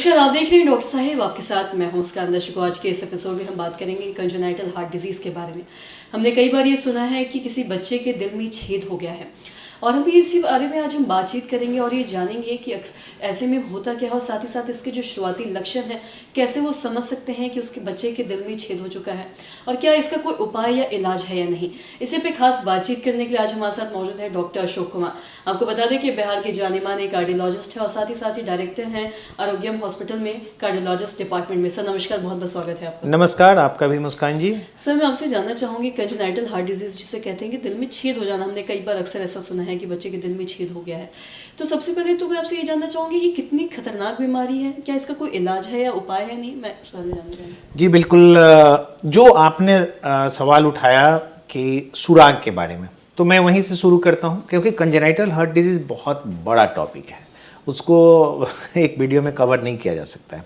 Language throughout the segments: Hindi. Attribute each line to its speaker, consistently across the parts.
Speaker 1: नमस्कार, आप देख रहे हैं डॉक्टर साहेब, आपके साथ मैं हूं मुस्कान। दर्शकों, आज के इस एपिसोड में हम बात करेंगे कंजेनाइटल हार्ट डिजीज के बारे में। हमने कई बार ये सुना है कि किसी बच्चे के दिल में छेद हो गया है, और हम भी इसी बारे में आज हम बातचीत करेंगे और ये जानेंगे कि ऐसे में होता क्या है, और साथ ही साथ इसके जो शुरुआती लक्षण हैं कैसे वो समझ सकते हैं कि उसके बच्चे के दिल में छेद हो चुका है, और क्या इसका कोई उपाय या इलाज है या नहीं। इसी पे खास बातचीत करने के लिए आज हमारे साथ मौजूद है डॉक्टर अशोक कुमार। आपको बता दें कि बिहार के जाने माने कार्डियोलॉजिस्ट है और साथ ही डायरेक्टर हैं आरोग्यम हॉस्पिटल में कार्डियोलॉजिस्ट डिपार्टमेंट में। सर नमस्कार, बहुत बहुत स्वागत है आपका।
Speaker 2: नमस्कार, आपका भी मुस्कान जी।
Speaker 1: सर मैं आपसे जानना चाहूँगी, कंजेनाइटल हार्ट डिजीज जिसे कहते हैं कि दिल में छेद हो जाना, हमने कई बार अक्सर ऐसा सुना है कि बच्चे के दिल में छेद हो गया है। तो सबसे पहले तो मैं आपसे ये जानना चाहूँगी, ये कितनी खतरनाक बीमारी है, क्या इसका कोई इलाज है या उपाय है? नहीं, मैं इस बारे में जानना चाहूँगी।
Speaker 2: जी बिल्कुल, जो आपने सवाल उठाया कि सुराग के बारे में, तो मैं वहीं से शुरू करता हूँ, क्योंकि कंजेनाइटल हार्ट डिजीज़ बहुत बड़ा टॉपिक है, उसको एक वीडियो में कवर नहीं किया जा सकता है।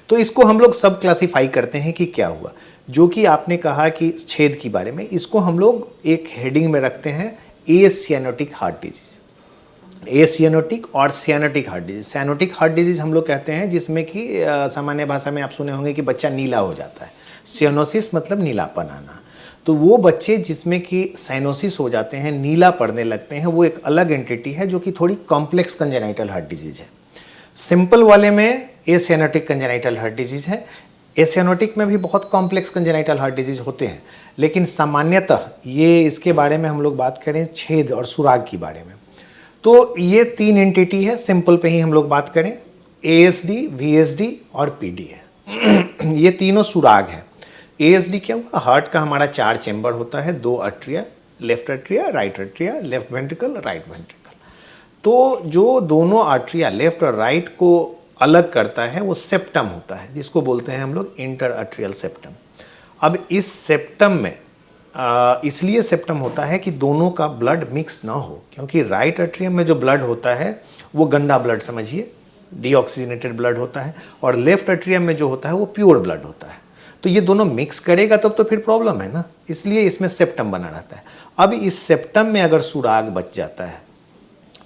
Speaker 2: तो इसको हम लोग सब क्लासीफाई करते हैं कि क्या हुआ। जो कि आपने कहा कि छेद के बारे में, इसको हम लोग एक हेडिंग में रखते हैं एसियानोटिक हार्ट डिजीज़। एसियानोटिक और cyanotic heart disease. Cyanotic heart disease हम लोग कहते हैं जिसमें कि सामान्य भाषा में आप सुने होंगे कि बच्चा नीला हो जाता है। सियानोसिस मतलब नीलापन आना। तो वो बच्चे जिसमें कि साइनोसिस हो जाते हैं, नीला पड़ने लगते हैं, वो एक अलग एंटिटी है जो कि थोड़ी कॉम्प्लेक्स कंजेनाइटल हार्ट डिजीज़ है। सिंपल वाले में एसियानोटिक कंजेनाइटल हार्ट डिजीज़ है। एसियानोटिक में भी बहुत कॉम्प्लेक्स कंजेनाइटल हार्ट डिजीज़ होते हैं, लेकिन सामान्यतः ये इसके बारे में हम लोग बात करें छेद और सुराग के बारे में, तो ये तीन एंटिटी है। सिंपल पे ही हम लोग बात करें, एएसडी, वीएसडी और पीडी है। ये तीनों सुराग है। एएसडी क्या हुआ? हार्ट का हमारा 4 चेंबर होता है, 2 atria, left atria, right atria, left ventricle, right ventricle. तो जो दोनों आर्टरिया लेफ्ट और राइट को अलग करता है वो सेप्टम होता है, जिसको बोलते हैं हम लोग इंटर अट्रियल सेप्टम। अब इस सेप्टम में इसलिए सेप्टम होता है कि दोनों का ब्लड मिक्स ना हो, क्योंकि राइट अट्रियम में जो ब्लड होता है वो गंदा ब्लड समझिए, डीऑक्सीजनेटेड ब्लड होता है, और लेफ्ट अट्रियम में जो होता है वो प्योर ब्लड होता है। तो ये दोनों मिक्स करेगा तब तो फिर प्रॉब्लम है ना, इसलिए इसमें सेप्टम बना रहता है। अब इस सेप्टम में अगर सुराग बच जाता है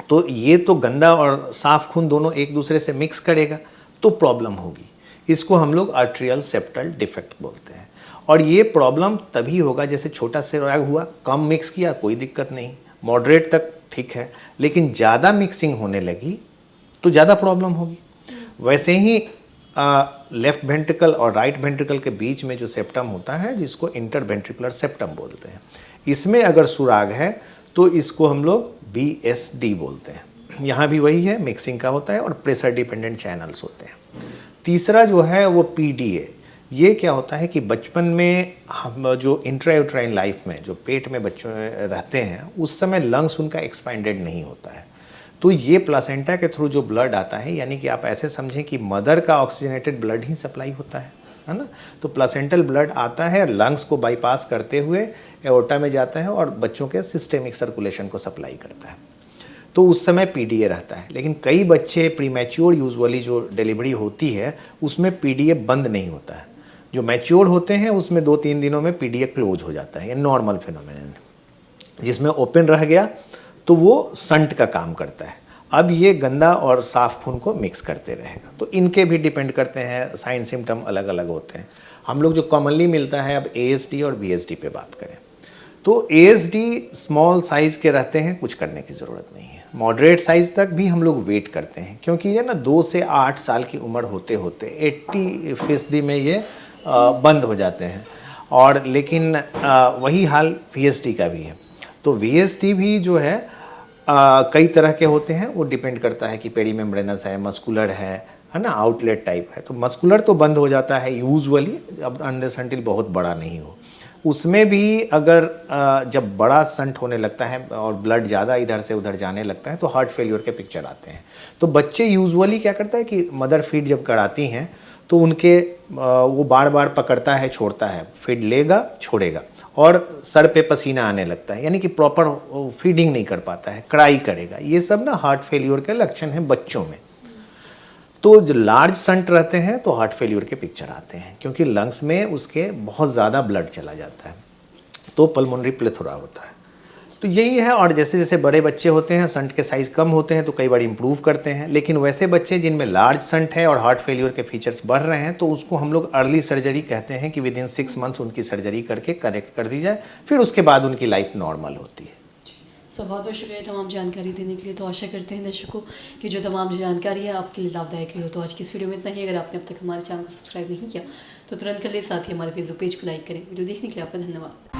Speaker 2: तो ये तो गंदा और साफ खून दोनों एक दूसरे से मिक्स करेगा तो प्रॉब्लम होगी। इसको हम लोग आर्ट्रियल सेप्टल डिफेक्ट बोलते हैं। और ये प्रॉब्लम तभी होगा जैसे छोटा सुराग हुआ, कम मिक्स किया कोई दिक्कत नहीं, मॉडरेट तक ठीक है, लेकिन ज़्यादा मिक्सिंग होने लगी तो ज़्यादा प्रॉब्लम होगी। वैसे ही लेफ्ट वेंट्रिकल और राइट वेंट्रिकल के बीच में जो सेप्टम होता है, जिसको इंटर वेंट्रिकुलर सेप्टम बोलते हैं, इसमें अगर सुराग है तो इसको हम लोग BSD बोलते हैं। यहाँ भी वही है, मिक्सिंग का होता है और प्रेशर डिपेंडेंट चैनल्स होते हैं। तीसरा जो है वो PDA। ये क्या होता है कि बचपन में हम जो इंट्रायूट्राइन लाइफ में जो पेट में बच्चों रहते हैं उस समय लंग्स उनका एक्सपेंडेड नहीं होता है, तो ये प्लासेंटा के थ्रू जो ब्लड आता है, यानी कि आप ऐसे समझें कि मदर का ऑक्सीजनेटेड ब्लड ही सप्लाई होता है ना। तो प्लासेंटल ब्लड आता है लंग्स को बाईपास करते हुए एओर्टा में जाता है और बच्चों के सिस्टेमिक सर्कुलेशन को सप्लाई करता है, तो उस समय PDA रहता है। लेकिन कई बच्चे प्रीमैच्योर, यूजुअली जो डिलीवरी होती है उसमें PDA बंद नहीं होता है। जो मैच्योर होते हैं उसमें 2-3 दिनों में PDA क्लोज हो जाता है। ये नॉर्मल फिनोमेनन। जिसमें ओपन रह गया तो वो संट का काम करता है। अब ये गंदा और साफ खून को मिक्स करते रहेगा। तो इनके भी डिपेंड करते हैं, साइन सिम्टम अलग अलग होते हैं। हम लोग जो कॉमनली मिलता है, अब ASD और BSD पे बात करें तो ASD स्मॉल साइज़ के रहते हैं, कुछ करने की ज़रूरत नहीं है। मॉडरेट साइज़ तक भी हम लोग वेट करते हैं, क्योंकि ये ना 2 से 8 साल की उम्र होते होते 80% में ये बंद हो जाते हैं। और लेकिन वही हाल VSD का भी है। तो VSD भी जो है कई तरह के होते हैं, वो डिपेंड करता है कि पेरीमेम्ब्रेनस है, मस्कुलर है ना, आउटलेट टाइप है। तो मस्कुलर तो बंद हो जाता है यूजुअली, अब अनलेस अनटिल बहुत बड़ा नहीं हो। उसमें भी अगर जब बड़ा संट होने लगता है और ब्लड ज़्यादा इधर से उधर जाने लगता है तो हार्ट फेल्योर के पिक्चर आते हैं। तो बच्चे यूजुअली क्या करता है कि मदर फीड जब कराती हैं तो उनके वो बार बार पकड़ता है, छोड़ता है, फीड लेगा छोड़ेगा, और सर पे पसीना आने लगता है, यानी कि प्रॉपर फीडिंग नहीं कर पाता है, क्राई करेगा। ये सब ना हार्ट फेल्योर के लक्षण हैं बच्चों में। तो जो लार्ज संट रहते हैं तो हार्ट फेल्योर के पिक्चर आते हैं, क्योंकि लंग्स में उसके बहुत ज़्यादा ब्लड चला जाता है, तो पल्मोनरी प्लेथोरा होता है। तो यही है। और जैसे जैसे बड़े बच्चे होते हैं, संट के साइज़ कम होते हैं तो कई बार इम्प्रूव करते हैं, लेकिन वैसे बच्चे जिनमें लार्ज संट है और हार्ट फेल्यूर के फीचर्स बढ़ रहे हैं तो उसको हम लोग अर्ली सर्जरी कहते हैं कि विदिन 6 मंथ्स उनकी सर्जरी करके करेक्ट कर दी जाए, फिर उसके बाद उनकी लाइफ नॉर्मल होती है।
Speaker 1: सो बहुत बहुत शुक्रिया तमाम जानकारी देने के लिए। तो आशा करते हैं दर्शकों कि जो तमाम जानकारी है आपके लिए लाभदायक रही हो। तो आज की इस वीडियो में इतना ही। अगर आपने अब तक हमारे चैनल को सब्सक्राइब नहीं किया तो तुरंत कर ले, साथ ही हमारे फेसबुक पेज को लाइक करें। वीडियो देखने के लिए आपका धन्यवाद।